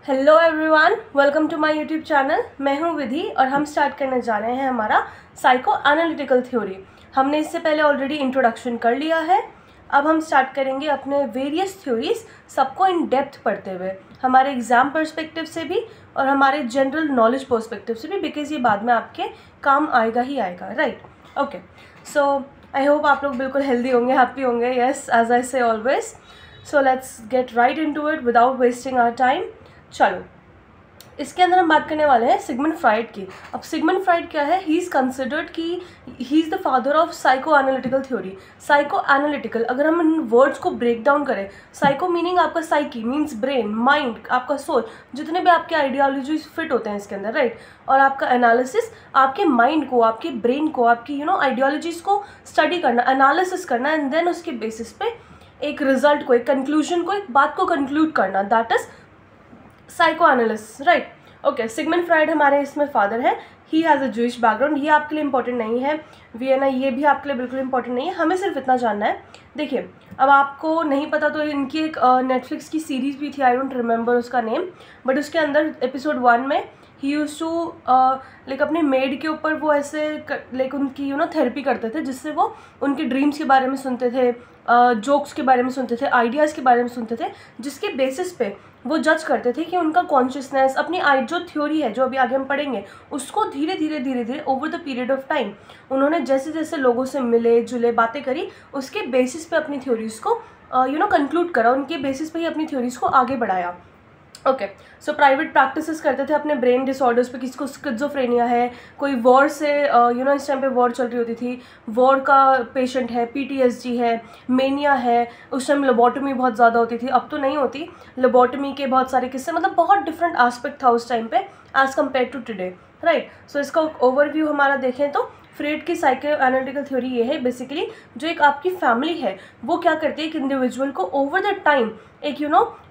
Hello everyone, welcome to my YouTube channel. मैं हूं विधि और हम स्टार्ट करने जा रहे हैं हमारा साइको एनालिटिकल थ्योरी। हमने इससे पहले ऑलरेडी इंट्रोडक्शन कर लिया है। अब हम स्टार्ट करेंगे अपने वेरियस थ्योरीज सबको इन डेप्थ पढ़ते हुए, हमारे एग्जाम पर्सपेक्टिव से भी और हमारे जनरल नॉलेज पर्सपेक्टिव से भी, बिकॉज ये बाद में आपके काम आएगा ही आएगा, right? Okay, so I hope आप लोग बिल्कुल हेल्दी होंगे, हैप्पी होंगे। Yes, as I say always. So let's get right into it without wasting our time. चलो, इसके अंदर हम बात करने वाले हैं सिगमंड फ्राइड की। अब सिगमंड फ्राइड क्या है? ही इज़ कंसिडर्ड कि he is the father of psycho analytical theory. Psycho analytical, अगर हम इन वर्ड्स को ब्रेक डाउन करें, साइको मीनिंग आपका साइकी मीन्स ब्रेन, माइंड, आपका सोल, जितने भी आपके आइडियोलॉजी फिट होते हैं इसके अंदर, राइट? और आपका एनालिसिस, आपके माइंड को, आपके ब्रेन को, आपकी आइडियोलॉजीज को स्टडी करना, एनालिसिस करना, एंड देन उसके बेसिस पे एक रिजल्ट को, एक कंक्लूजन को, एक बात को कंक्लूड करना, that is psycho analysis, right? Okay, Sigmund Freud हमारे इसमें फादर है। He has a Jewish background. ये आपके लिए इंपॉर्टेंट नहीं है, वियना, ये भी आपके लिए बिल्कुल इंपॉर्टेंट नहीं है। हमें सिर्फ इतना जानना है। देखिए, अब आपको नहीं पता तो इनकी एक नेटफ्लिक्स की सीरीज़ भी थी, आई डोंट रिमेंबर उसका नेम, बट उसके अंदर एपिसोड 1 में ही यूज टू लाइक अपने मेड के ऊपर वो ऐसे लाइक उनकी थेरेपी करते थे, जिससे वो उनके ड्रीम्स के बारे में सुनते थे, जोक्स के बारे में सुनते थे, आइडियाज़ के बारे में सुनते थे, जिसके बेसिस पे वो जज करते थे कि उनका कॉन्शियसनेस, अपनी जो थ्योरी है, जो अभी आगे हम पढ़ेंगे, उसको धीरे धीरे over the period of time उन्होंने जैसे जैसे लोगों से मिले जुले, बातें करी, उसके बेसिस पे अपनी थ्योरीज़ को कंक्लूड करा, उनके बेसिस पे ही अपनी थ्योरीज़ को आगे बढ़ाया। ओके, सो प्राइवेट प्रैक्टिसेस करते थे अपने ब्रेन डिसऑर्डर्स पे। किसी को स्किज़ोफ्रेनिया है, कोई वॉर से इस टाइम पे वॉर चल रही होती थी, वॉर का पेशेंट है, पीटीएसडी है, मेनिया है, उस टाइम लोबोटमी बहुत ज़्यादा होती थी, अब तो नहीं होती। लोबोटमी के बहुत सारे किस्से, मतलब बहुत डिफरेंट एस्पेक्ट था उस टाइम पे as compared to today, right? So इसका ओवरव्यू हमारा देखें तो फ्रेड की साइको एनालिटिकल थ्योरी ये है बेसिकली, जो एक आपकी फैमिली है वो क्या करती है, एक इंडिविजुअल को ओवर द टाइम एक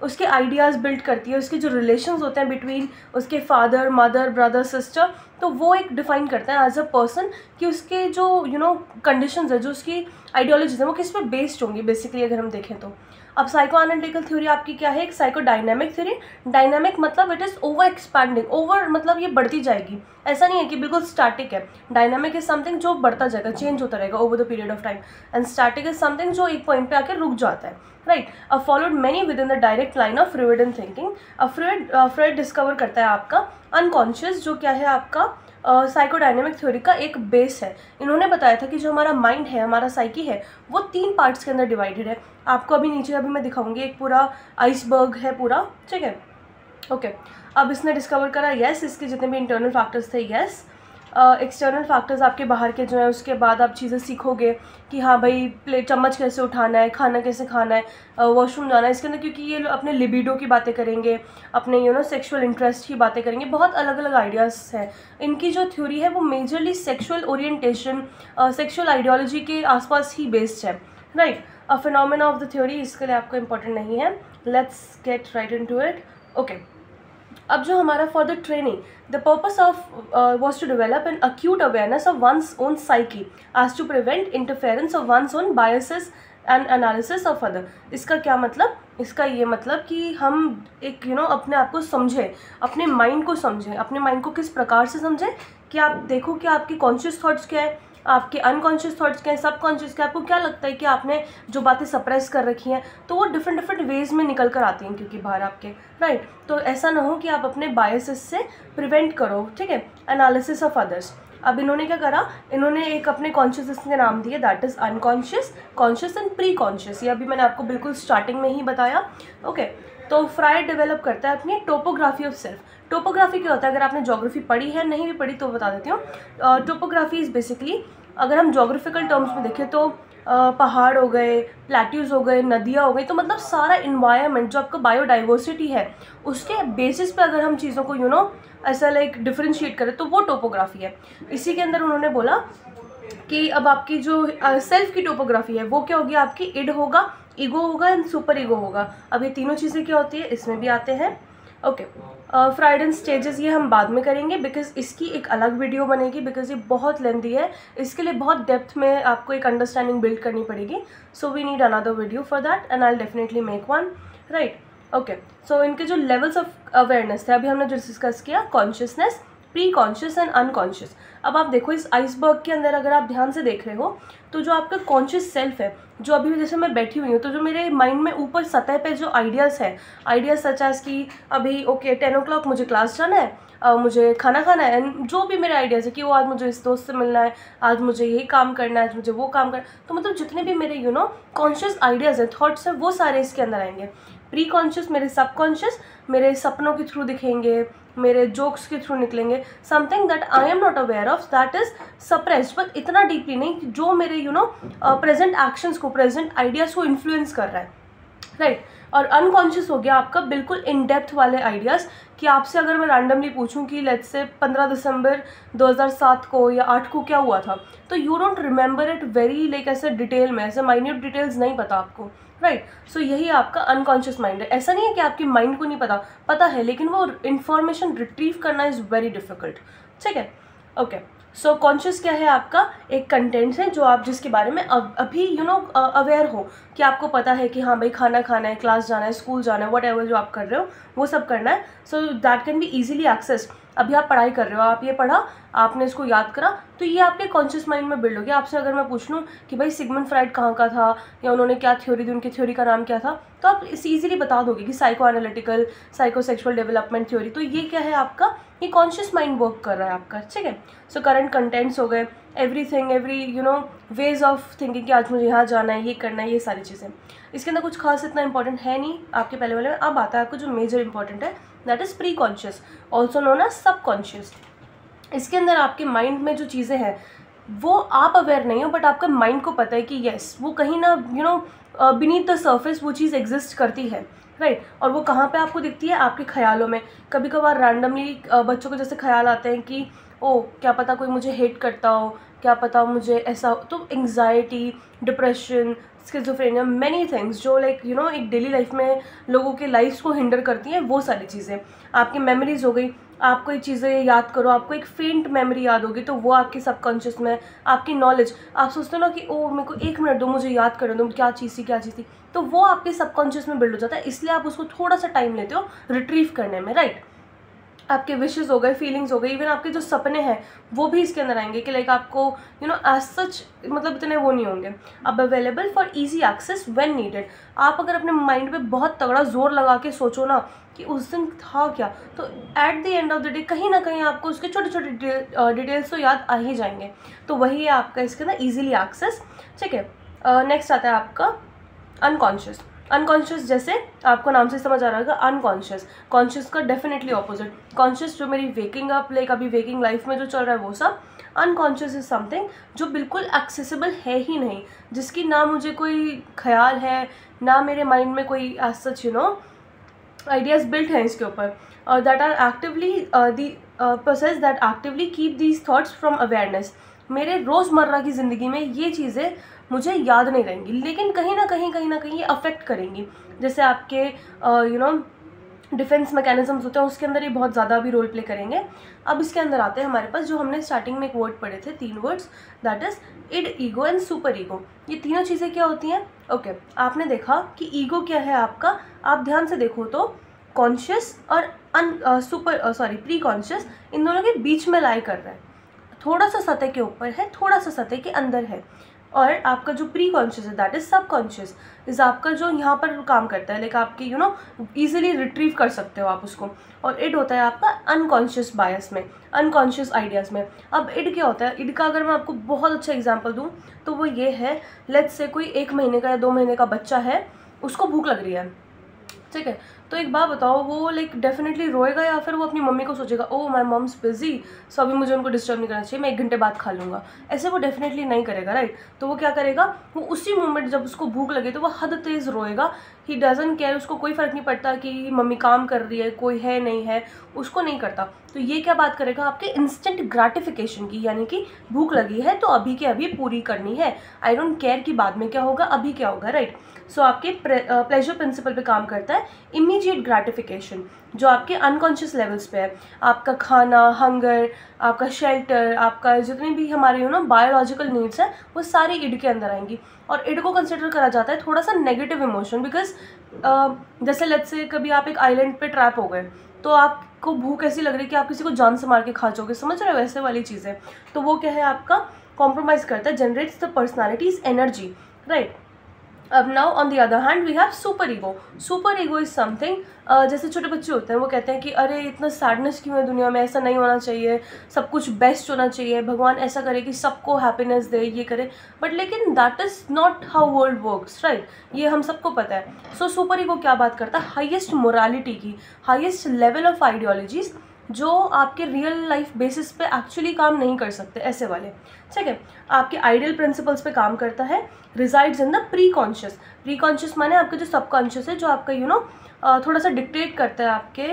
उसके आइडियाज़ बिल्ड करती है, उसके जो रिलेशंस होते हैं बिटवीन उसके फादर, मदर, ब्रदर, सिस्टर, तो वो एक डिफाइन करता है एज अ पर्सन कि उसके जो कंडीशंस है, जो उसकी आइडियोलॉजीज है, वो किस पे बेस्ड होंगी बेसिकली, अगर हम देखें तो। अब साइको एनालिटिकल थ्योरी आपकी क्या है? एक साइको डायनामिक थ्योरी। डायनामिक मतलब it is over expanding, over मतलब ये बढ़ती जाएगी, ऐसा नहीं है कि बिल्कुल स्टैटिक है। डायनामिक इज समथिंग जो बढ़ता जाएगा, चेंज होता रहेगा over the period of time, and static is something जो एक पॉइंट पे आकर रुक जाता है, राइट? अब followed many within the direct line of Freudian thinking. अब फ्रूइड डिस्कवर करता है आपका अनकॉन्शियस, जो क्या है आपका साइकोडायनेमिक थ्योरी का एक बेस है। इन्होंने बताया था कि जो हमारा माइंड है, हमारा साइकी है, वो 3 पार्ट्स के अंदर डिवाइडेड है। आपको अभी नीचे अभी मैं दिखाऊंगी, एक पूरा आइसबर्ग है पूरा, ठीक है? ओके, अब इसने डिस्कवर करा, यस, इसके जितने भी इंटरनल फैक्टर्स थे, यस, एक्सटर्नल फैक्टर्स आपके बाहर के जो है, उसके बाद आप चीज़ें सीखोगे कि हाँ भाई, प्लेट चम्मच कैसे उठाना है, खाना कैसे खाना है, वॉशरूम जाना है, इसके अंदर, क्योंकि ये अपने लिबिडो की बातें करेंगे, अपने सेक्सुअल इंटरेस्ट की बातें करेंगे, बहुत अलग अलग आइडियाज़ हैं। इनकी जो थ्योरी है वो majorly sexual orientation, sexual ideology के आसपास ही बेस्ड है, right? A phenomena of the theory इसके लिए आपको इंपॉर्टेंट नहीं है। Let's get right into it. Okay, अब जो हमारा for the training, the purpose of was to develop an acute awareness of one's own psyche as to prevent interference of one's own biases and analysis of other. इसका क्या मतलब? इसका ये मतलब कि हम एक अपने आप को समझें, अपने माइंड को समझें। अपने माइंड को किस प्रकार से समझें कि आप देखो कि आपके कॉन्शियस थॉट्स क्या है, आपके अनकॉन्शियस थॉट्स क्या हैं, सबकॉन्शियस क्या, आपको क्या लगता है कि आपने जो बातें सप्रेस कर रखी हैं, तो वो डिफरेंट डिफरेंट वेज में निकल कर आती हैं, क्योंकि बाहर आपके, राइट? तो ऐसा ना हो कि आप अपने बायसेस से प्रिवेंट करो, ठीक है? Analysis of others. अब इन्होंने क्या करा, इन्होंने एक अपने कॉन्शियसनेस के नाम दिए, that is unconscious, conscious and pre conscious. ये अभी मैंने आपको बिल्कुल स्टार्टिंग में ही बताया। ओके, तो फ्राइड डेवलप करता है अपनी टोपोग्राफी ऑफ सेल्फ। टोपोग्राफी क्या होता है? अगर आपने ज्योग्राफी पढ़ी है, नहीं भी पढ़ी तो बता देती हूँ। टोपोग्राफी इज़ बेसिकली, अगर हम ज्योग्राफिकल टर्म्स में देखें तो पहाड़ हो गए, प्लेट्यूज हो गए, नदियाँ हो गई, तो मतलब सारा इन्वायरमेंट जो आपका बायोडाइवर्सिटी है, उसके बेसिस पे अगर हम चीज़ों को ऐसा लाइक डिफ्रेंशिएट करें तो वो टोपोग्राफी है। इसी के अंदर उन्होंने बोला कि अब आपकी जो सेल्फ की टोपोग्राफी है वो क्या होगी? आपकी इड होगा, ईगो होगा एंड सुपर ईगो होगा। अब ये तीनों चीज़ें क्या होती है, इसमें भी आते हैं। ओके, फ्राइड एंड स्टेजेस ये हम बाद में करेंगे, बिकॉज इसकी एक अलग वीडियो बनेगी, बिकॉज ये बहुत लेंथी है, इसके लिए बहुत डेप्थ में आपको एक अंडरस्टैंडिंग बिल्ड करनी पड़ेगी। So we need another video for that and I will definitely make one, right? Okay, so इनके जो लेवल्स ऑफ अवेयरनेस थे अभी हमने जो डिस्कस किया, consciousness, pre conscious and unconscious. अब आप देखो इस आइसबर्ग के अंदर अगर आप ध्यान से देख रहे हो तो जो आपका कॉन्शियस सेल्फ है, जो अभी जैसे मैं बैठी हुई हूँ तो जो मेरे माइंड में ऊपर सतह पे जो आइडियाज़ है, आइडियाज सच एज कि अभी ओके 10 o'clock मुझे क्लास जाना है, मुझे खाना खाना है, एंड जो भी मेरे आइडियाज़ है कि वो आज मुझे इस दोस्त से मिलना है, आज मुझे यही काम करना है, आज मुझे वो काम करना है, तो मतलब जितने भी मेरे कॉन्शियस आइडियाज़ हैं, थॉट्स हैं, वो सारे इसके अंदर आएंगे। प्री कॉन्शियस मेरे सबकॉन्शियस मेरे सपनों के थ्रू दिखेंगे, मेरे जोक्स के थ्रू निकलेंगे, something that I am not aware of, that is suppressed, but इतना डीपली नहीं कि जो मेरे प्रेजेंट एक्शंस को, प्रेजेंट आइडियाज़ को इन्फ्लुएंस कर रहा है, राइट। और अनकॉन्शियस हो गया आपका बिल्कुल इन डेप्थ वाले आइडियाज़, कि आपसे अगर मैं रैंडमली पूछूं कि लेट्स से 15 दिसंबर 2007 को या 8 को क्या हुआ था, तो you don't remember it very like ऐसे डिटेल में, ऐसे माइन्यूट डिटेल्स नहीं पता आपको, राइट। सो यही आपका अनकॉन्शियस माइंड है। ऐसा नहीं है कि आपकी माइंड को नहीं पता है, लेकिन वो इन्फॉर्मेशन रिट्रीव करना इज़ वेरी डिफिकल्ट, ठीक है। ओके, सो कॉन्शियस क्या है आपका, एक कंटेंट्स है जो आप जिसके बारे में अभी अवेयर हो, कि आपको पता है कि हाँ भाई खाना खाना है, क्लास जाना है, स्कूल जाना है, वट एवर जो आप कर रहे हो वो सब करना है। So that can be easily access. अभी आप पढ़ाई कर रहे हो, आप ये पढ़ा, आपने इसको याद करा, तो ये आपके कॉन्शियस माइंड में बिल्ड हो गया। आपसे अगर मैं पूछ लूँ कि भाई सिगमंड फ्राइड कहाँ का था, या उन्होंने क्या थ्योरी दी, उनकी थ्योरी का नाम क्या था, तो आप इसे ईजिली बता दोगे कि psycho analytical psychosexual development theory. तो ये क्या है आपका, ये कॉन्शियस माइंड वर्क कर रहा है आपका, ठीक है। सो करंट कंटेंट्स हो गए, everything, every ways of thinking कि आज मुझे यहाँ जाना है, ये करना है, ये सारी चीज़ें। इसके अंदर कुछ खास इतना इंपॉर्टेंट है नहीं आपके पहले वाले में। अब आता है आपको जो मेजर इंपॉर्टेंट है, that is preconscious, also known as subconscious. इसके अंदर आपके माइंड में जो चीज़ें हैं वो आप अवेयर नहीं हो, बट आपका माइंड को पता है कि येस वो कहीं ना बीनीथ द सर्फेस वो चीज़ एग्जिस्ट करती है, राइट। और वो कहाँ पे आपको दिखती है, आपके ख्यालों में। कभी कभार रैंडमली बच्चों को जैसे ख्याल आते हैं कि ओ क्या पता कोई मुझे हेट करता हो, क्या पता मुझे ऐसा हो, तो anxiety, depression, schizophrenia, many things जो लाइक एक डेली लाइफ में लोगों के लाइफ्स को हिंडर करती हैं, वो सारी चीज़ें। आपकी मेमोरीज हो गई, आप कोई चीज़ें याद करो, आपको एक फेंट मेमोरी याद होगी, तो वो आपके सबकॉन्शियस में। आपकी नॉलेज, आप सोचते हो ना कि ओ मेरे को 1 मिनट दो, मुझे याद कर दो क्या चीज़ थी क्या चीज़ थी, तो वो आपके सबकॉन्शियस में बिल्ड हो जाता है, इसलिए आप उसको थोड़ा सा टाइम लेते हो रिट्रीव करने में, राइट। आपके विशेस हो गए, फीलिंग्स हो गई, इवन आपके जो सपने हैं वो भी इसके अंदर आएंगे कि लाइक आपको एज सच मतलब इतने वो नहीं होंगे। अब available for easy access when needed. आप अगर अपने माइंड पे बहुत तगड़ा जोर लगा के सोचो ना कि उस दिन था क्या, तो at the end of the day कहीं ना कहीं आपको उसके छोटे छोटे डिटेल्स तो याद आ ही जाएंगे। तो वही है आपका इसके अंदर ईजिली एक्सेस, ठीक है। नेक्स्ट आता है आपका अनकॉन्शियस। अनकॉन्शियस जैसे आपको नाम से समझ आ रहा है अनकॉन्शियस, कॉन्शियस का डेफिनेटली ऑपोजिट। कॉन्शियस जो मेरी वेकिंग अप लाइक अभी वेकिंग लाइफ में जो चल रहा है वो सब। अनकॉन्शियस इज समथिंग जो बिल्कुल एक्सेसिबल है ही नहीं, जिसकी ना मुझे कोई ख्याल है, ना मेरे माइंड में कोई एज सच आइडियाज़ बिल्ट हैं इसके ऊपर, that are actively the process that actively keep these thoughts from awareness. मेरे रोज़मर्रा की ज़िंदगी में ये चीज़ें मुझे याद नहीं रहेंगी, लेकिन कहीं ना कहीं ये अफेक्ट करेंगी। जैसे आपके डिफेंस मैकेनिज्म्स होते हैं, उसके अंदर ये बहुत ज़्यादा भी रोल प्ले करेंगे। अब इसके अंदर आते हैं हमारे पास जो हमने स्टार्टिंग में एक वर्ड पढ़े थे, 3 words, that is id, ego and super ego. ये तीनों चीज़ें क्या होती हैं? ओके, आपने देखा कि ईगो क्या है आपका, आप ध्यान से देखो तो कॉन्शियस और प्री कॉन्शियस इन दोनों के बीच में लाई कर रहा है, थोड़ा सा सतह के ऊपर है, थोड़ा सा सतह के अंदर है। और आपका जो प्री कॉन्शियस है दैट इज सब कॉन्शियस, इज आपका जो यहाँ पर काम करता है, लाइक आपकी ईजिली रिट्रीव कर सकते हो आप उसको। और इड होता है आपका अनकॉन्शियस बायस में, अनकॉन्शियस आइडियाज़ में। अब इड क्या होता है? इड का अगर मैं आपको बहुत अच्छा एग्जाम्पल दूँ तो वो ये है, लेट्स से कोई 1 महीने का या 2 महीने का बच्चा है, उसको भूख लग रही है, ठीक है। तो एक बात बताओ, वो लाइक डेफिनेटली रोएगा या फिर वो अपनी मम्मी को सोचेगा ओ माय मम्स बिजी, सो अभी मुझे उनको डिस्टर्ब नहीं करना चाहिए, मैं 1 घंटे बाद खा लूँगा? ऐसे वो डेफिनेटली नहीं करेगा, राइट। तो वो क्या करेगा, वो उसी मोमेंट जब उसको भूख लगे तो वो हद तेज़ रोएगा। ही डजंट केयर, उसको कोई फ़र्क नहीं पड़ता कि मम्मी काम कर रही है, कोई है नहीं है, उसको नहीं करता। तो ये क्या बात करेगा आपके इंस्टेंट ग्रेटिफिकेशन की, यानी कि भूख लगी है तो अभी के अभी पूरी करनी है, आई डोंट केयर कि बाद में क्या होगा, अभी क्या होगा, राइट। सो आपके प्लेजर प्रिंसिपल पे काम करता है इमीडिएट ग्रेटिफिकेशन, जो आपके अनकॉन्शियस लेवल्स पे है। आपका खाना, हंगर, आपका शेल्टर, आपका जितने भी हमारे बायोलॉजिकल नीड्स हैं वो सारी इड के अंदर आएंगी। और इड को कंसिडर करा जाता है थोड़ा सा नेगेटिव इमोशन, बिकॉज जैसे लेट्स से कभी आप एक आइलैंड पे ट्रैप हो गए, तो आपको भूख ऐसी लग रही है कि आप किसी को जान से मार के खा जाओगे, समझ रहे हो, वैसे वाली चीज़ें। तो वो क्या है आपका कॉम्प्रोमाइज़ करता है, generates the personality's energy, right. अब now on the other hand we have super ego. Super ego is something, जैसे छोटे बच्चे होते हैं वो कहते हैं कि अरे इतना सैडनेस क्यों है दुनिया में, ऐसा नहीं होना चाहिए, सब कुछ बेस्ट होना चाहिए, भगवान ऐसा करे कि सबको हैप्पीनेस दे, ये करे। बट लेकिन that is not how world works, right, ये हम सबको पता है। सो सुपर ईगो क्या बात करता है, हाईएस्ट मोरालिटी की, हाईएस्ट लेवल ऑफ आइडियोलॉजीज जो आपके रियल लाइफ बेसिस पे एक्चुअली काम नहीं कर सकते, ऐसे वाले, ठीक है। आपके आइडियल प्रिंसिपल्स पे काम करता है, resides in the pre conscious. Pre conscious माने आपका जो सबकॉन्शियस है, जो आपका थोड़ा सा डिक्टेट करता है आपके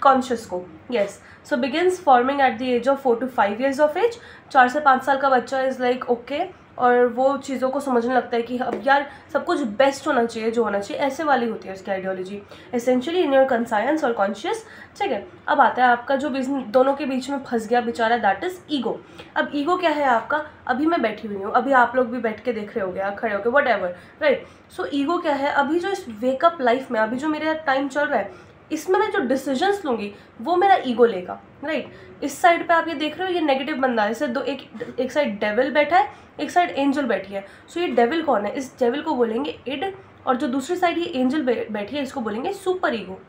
कॉन्शियस को। Yes, so begins forming at the age of 4 to 5 years of age. 4 से 5 साल का बच्चा इज़ लाइक ओके, और वो चीज़ों को समझने लगता है कि अब यार सब कुछ बेस्ट होना चाहिए, जो होना चाहिए, ऐसे वाली होती है उसकी ideology, essentially in your conscience और कॉन्शियस, ठीक है। अब आता है आपका जो दोनों के बीच में फंस गया बेचारा, दैट इज़ ईगो। अब ईगो क्या है आपका, अभी मैं बैठी हुई हूँ, अभी आप लोग भी बैठ के देख रहे होगे, खड़े होगे, what ever, right. So ego क्या है, अभी जो इस वेकअप लाइफ में, अभी जो मेरा टाइम चल रहा है, इसमें मैं जो डिसीजंस लूँगी वो मेरा ईगो लेगा, राइट। इस साइड पे आप ये देख रहे हो, ये नेगेटिव बंदा है, जैसे एक साइड डेविल बैठा है, एक साइड एंजल बैठी है। सो ये डेविल कौन है, इस डेविल को बोलेंगे इड, और जो दूसरी साइड ये एंजल बैठी है इसको बोलेंगे super ego,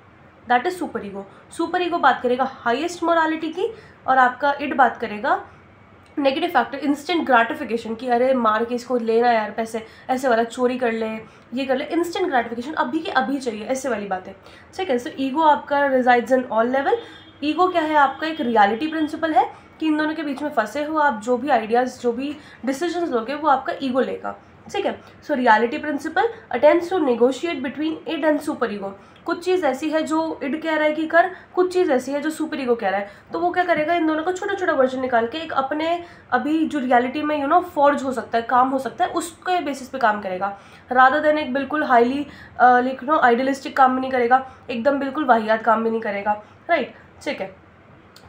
that is super ego. Super ego बात करेगा हाईएस्ट मोरालिटी की, और आपका इड बात करेगा नेगेटिव फैक्टर, इंस्टेंट ग्रेटिफिकेशन, कि अरे मार के इसको लेना यार पैसे, ऐसे वाला चोरी कर ले, ये कर ले, इंस्टेंट ग्रेटिफिकेशन, अभी के अभी चाहिए, ऐसे वाली बातें, ठीक है। सो ईगो आपका resides in all level. Ego क्या है आपका, एक रियलिटी प्रिंसिपल है कि इन दोनों के बीच में फंसे हो आप, जो भी आइडियाज़, जो भी डिसीजंस लोगे वो आपका ईगो लेगा, ठीक है। So reality principle attempts to negotiate between id and super ego. कुछ चीज़ ऐसी है जो इड कह रहा है कि कर, कुछ चीज़ ऐसी है जो सुपर ईगो कह रहा है, तो वो क्या करेगा, इन दोनों का छोटा छोटा वर्जन निकाल के एक अपने अभी जो रियलिटी में फॉर्ज हो सकता है, काम हो सकता है, उसके बेसिस पे काम करेगा, रादर देन एक बिल्कुल हाईली आइडियलिस्टिक काम भी नहीं करेगा, एकदम बिल्कुल वाहियात काम भी नहीं करेगा, राइट, ठीक है।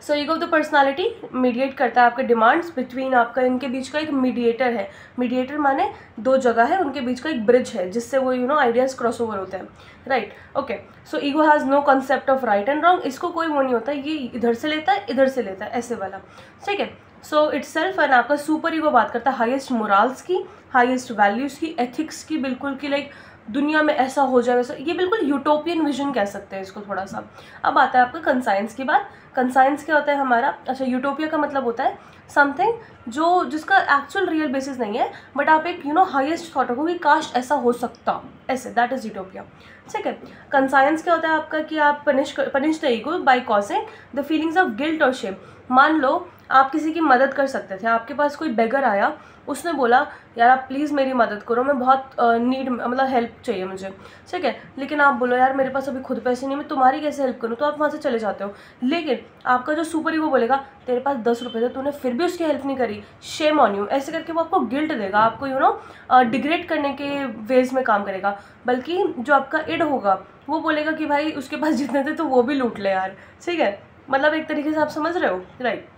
So ego of the personality mediate करता है आपके डिमांड्स बिटवीन, आपका इनके बीच का एक मीडिएटर है। मीडिएटर माने दो जगह है, उनके बीच का एक ब्रिज है जिससे वो आइडियाज़ क्रॉस ओवर होते हैं, right, okay. So ego has no concept of right and wrong, इसको कोई वो नहीं होता, ये इधर से लेता है इधर से लेता है, ऐसे वाला, ठीक है। सो इट्स सेल्फ, एंड आपका सुपर ईगो बात करता है हाईएस्ट मोरल्स की, हाईएस्ट वैल्यूज़ की, एथिक्स की, बिल्कुल की, लाइक दुनिया में ऐसा हो जाए वैसा, ये बिल्कुल यूटोपियन विजन कह सकते हैं इसको थोड़ा सा। अब आता है आपका कंसाइंस की बात। कंसाइंस क्या होता है हमारा, अच्छा, यूटोपिया का मतलब होता है समथिंग जो जिसका एक्चुअल रियल बेसिस नहीं है, बट आप एक हाईएस्ट थॉट रखो कि काश ऐसा हो सकता, ऐसे, दैट इज यूटोपिया, ठीक है। कंसाइंस क्या होता है आपका कि आप punish the ego by causing the feelings of guilt और शेम। मान लो आप किसी की मदद कर सकते थे, आपके पास कोई बेगर आया, उसने बोला यार आप प्लीज़ मेरी मदद करो, मैं बहुत नीड, मतलब हेल्प चाहिए मुझे, ठीक है, लेकिन आप बोलो यार मेरे पास अभी खुद पैसे नहीं, मैं तुम्हारी कैसे हेल्प करूँ, तो आप वहाँ से चले जाते हो। लेकिन आपका जो सुपर ईगो बोलेगा तेरे पास 10 रुपये थे, तूने फिर भी उसकी हेल्प नहीं करी, शेम ऑन यू, ऐसे करके वो आपको गिल्ट देगा, आपको डिग्रेड करने के वेज में काम करेगा। बल्कि जो आपका इड होगा वो बोलेगा कि भाई उसके पास जितने थे तो वो भी लूट ले यार, ठीक है, मतलब एक तरीके से आप समझ रहे हो, right,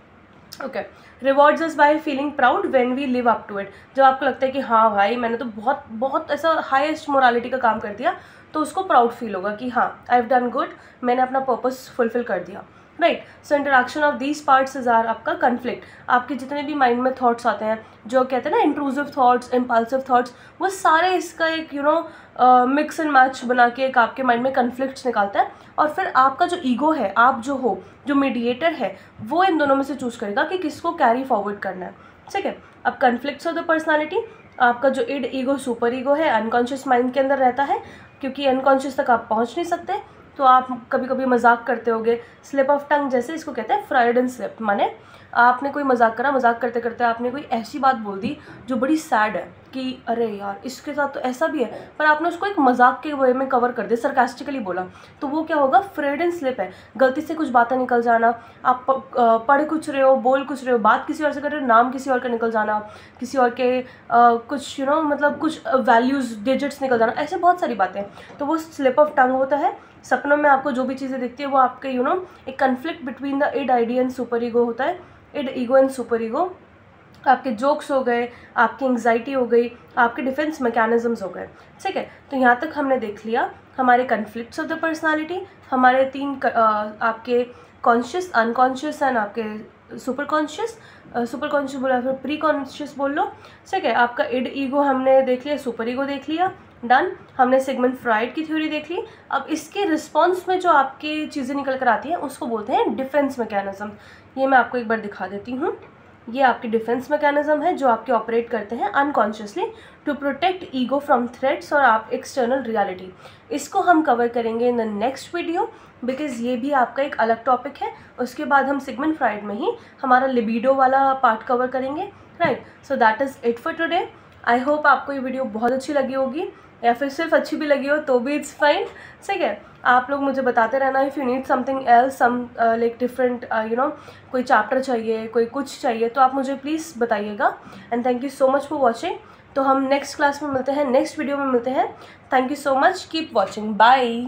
okay. Rewards us by feeling proud when we live up to it. जब आपको लगता है कि हाँ भाई मैंने तो बहुत बहुत ऐसा हाईएस्ट मोरालिटी का काम कर दिया, तो उसको प्राउड फील होगा कि हाँ आई हैव डन गुड, मैंने अपना पर्पस फुलफिल कर दिया, right. So interaction of these parts is are आपका कन्फ्लिक्ट। आपके जितने भी माइंड में थॉट्स आते हैं, जो कहते हैं ना इंट्रूसिव थॉट्स, इम्पल्सिव थॉट्स, वो सारे इसका एक मिक्स एंड मैच बना के एक आपके माइंड में कन्फ्लिक्ट्स निकालता है। और फिर आपका जो ईगो है, आप जो हो, जो मीडिएटर है, वो इन दोनों में से चूज करेगा कि किसको कैरी फॉरवर्ड करना है, ठीक है। अब कन्फ्लिक्ट्स ऑफ द पर्सनालिटी, आपका जो इड, ईगो, सुपर ईगो है, अनकॉन्शियस माइंड के अंदर रहता है, क्योंकि अनकॉन्शियस तक आप पहुंच नहीं सकते, तो आप कभी कभी मजाक करते होगे, स्लिप ऑफ टंग जैसे इसको कहते हैं, फ्राइडन स्लिप, माने आपने कोई मजाक करा, मजाक करते करते आपने कोई ऐसी बात बोल दी जो बड़ी सैड है कि अरे यार इसके साथ तो ऐसा भी है, पर आपने उसको एक मजाक के वे में कवर कर दिया, सरकास्टिकली बोला, तो वो क्या होगा, फ्राइडन स्लिप है। गलती से कुछ बातें निकल जाना, आप पढ़ कुछ रहे हो, बोल कुछ रहे हो, बात किसी और से कर रहे हो, नाम किसी और का निकल जाना, किसी और के कुछ मतलब कुछ वैल्यूज़, डिजिट्स निकल जाना, ऐसे बहुत सारी बातें, तो वो स्लिप ऑफ टंग होता है। सपनों में आपको जो भी चीज़ें दिखती है वो आपके एक conflict between the id, ID and super ego होता है, id, ego and super ego, आपके जोक्स हो गए, आपकी एंग्जाइटी हो गई, आपके डिफेंस मैकेनिज्म्स हो गए, ठीक है। तो यहाँ तक हमने देख लिया हमारे कन्फ्लिक्ट्स ऑफ द पर्सनालिटी, हमारे 3 आपके कॉन्शियस, अनकॉन्शियस एंड आपके सुपर कॉन्शियस बोला फिर प्री कॉन्शियस बोल लो, ठीक है। आपका इड ईगो हमने देख लिया, सुपर ईगो देख लिया, डन। हमने सिगमंड फ्राइड की थ्योरी देख ली। अब इसके रिस्पॉन्स में जो आपकी चीज़ें निकल कर आती हैं उसको बोलते हैं डिफेंस मैकेनिज्म। ये मैं आपको एक बार दिखा देती हूँ। ये आपके डिफेंस मैकेनिज्म है जो आपके ऑपरेट करते हैं unconsciously to protect ego from threats और आप एक्सटर्नल रियलिटी। इसको हम कवर करेंगे in the next video, because ये भी आपका एक अलग टॉपिक है। उसके बाद हम सिगमंड फ्राइड में ही हमारा लिबिडो वाला पार्ट कवर करेंगे, right. So that is it for today. I hope आपको ये वीडियो बहुत अच्छी लगी होगी, या फिर सिर्फ अच्छी भी लगी हो तो भी इट्स फाइन, ठीक है। आप लोग मुझे बताते रहना if you need something else, some like different कोई चैप्टर चाहिए, कोई कुछ चाहिए, तो आप मुझे प्लीज़ बताइएगा। And thank you so much for watching. तो हम नेक्स्ट क्लास में मिलते हैं, नेक्स्ट वीडियो में मिलते हैं। Thank you so much, keep watching, bye.